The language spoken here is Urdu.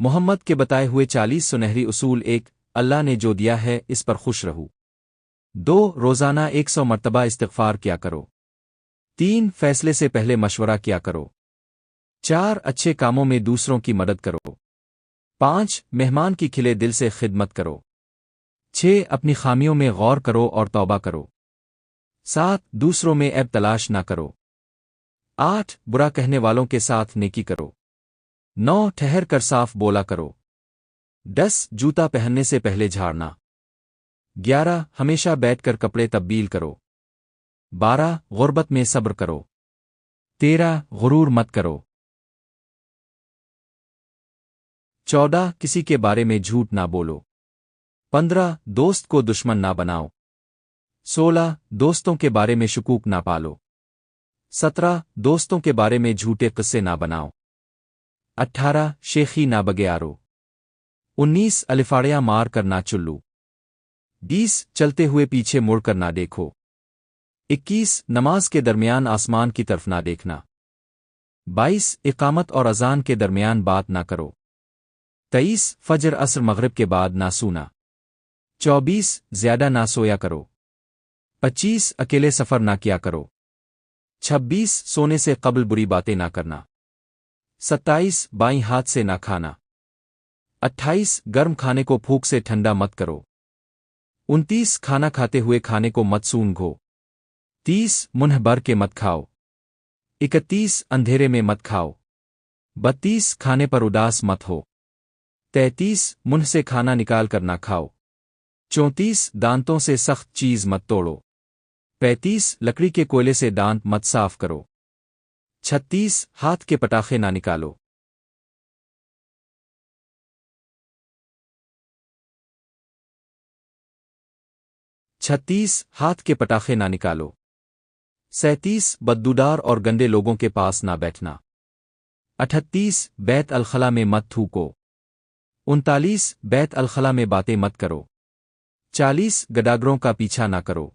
محمد کے بتائے ہوئے 40 سنہری اصول: 1 اللہ نے جو دیا ہے اس پر خوش رہو۔ 2 روزانہ 100 مرتبہ استغفار کیا کرو۔ 3 فیصلے سے پہلے مشورہ کیا کرو۔ 4 اچھے کاموں میں دوسروں کی مدد کرو۔ 5 مہمان کی کھلے دل سے خدمت کرو۔ 6 اپنی خامیوں میں غور کرو اور توبہ کرو۔ 7 دوسروں میں عیب تلاش نہ کرو۔ 8 برا کہنے والوں کے ساتھ نیکی کرو۔ 9 ٹھہر کر صاف بولا کرو۔ 10 جوتا پہننے سے پہلے جھاڑنا۔ 11 ہمیشہ بیٹھ کر کپڑے تبدیل کرو۔ 12 غربت میں صبر کرو۔ 13 غرور مت کرو۔ 14 کسی کے بارے میں جھوٹ نہ بولو۔ 15 دوست کو دشمن نہ بناؤ۔ 16 دوستوں کے بارے میں شکوک نہ پالو۔ 17 دوستوں کے بارے میں جھوٹے قصے نہ بناؤ۔ 18 شیخی نہ بگیارو۔ 19 الفاڑیاں مار کر نہ چلو۔ 20 چلتے ہوئے پیچھے مڑ کر نہ دیکھو۔ 21 نماز کے درمیان آسمان کی طرف نہ دیکھنا۔ 22 اقامت اور اذان کے درمیان بات نہ کرو۔ 23 فجر عصر مغرب کے بعد نہ سونا۔ 24 زیادہ نہ سویا کرو۔ 25 اکیلے سفر نہ کیا کرو۔ 26 سونے سے قبل بری باتیں نہ کرنا۔ 27 بائیں ہاتھ سے نہ کھانا۔ 28 گرم کھانے کو پھوک سے ٹھنڈا مت کرو۔ 29 کھانا کھاتے ہوئے کھانے کو مت سونگھو۔ 30 منہ بھر کے مت کھاؤ۔ 31 اندھیرے میں مت کھاؤ۔ 32 کھانے پر اداس مت ہو۔ 33 منہ سے کھانا نکال کر نہ کھاؤ۔ 34 دانتوں سے سخت چیز مت توڑو۔ 35 لکڑی کے کوئلے سے دانت مت صاف کرو۔ 36 ہاتھ کے پٹاخے نہ نکالو۔ 36 ہاتھ کے پٹاخے نہ نکالو۔ 37 بدبودار اور گندے لوگوں کے پاس نہ بیٹھنا۔ 38 بیت الخلا میں مت تھوکو۔ 39 بیت الخلا میں باتیں مت کرو۔ 40 گداگروں کا پیچھا نہ کرو۔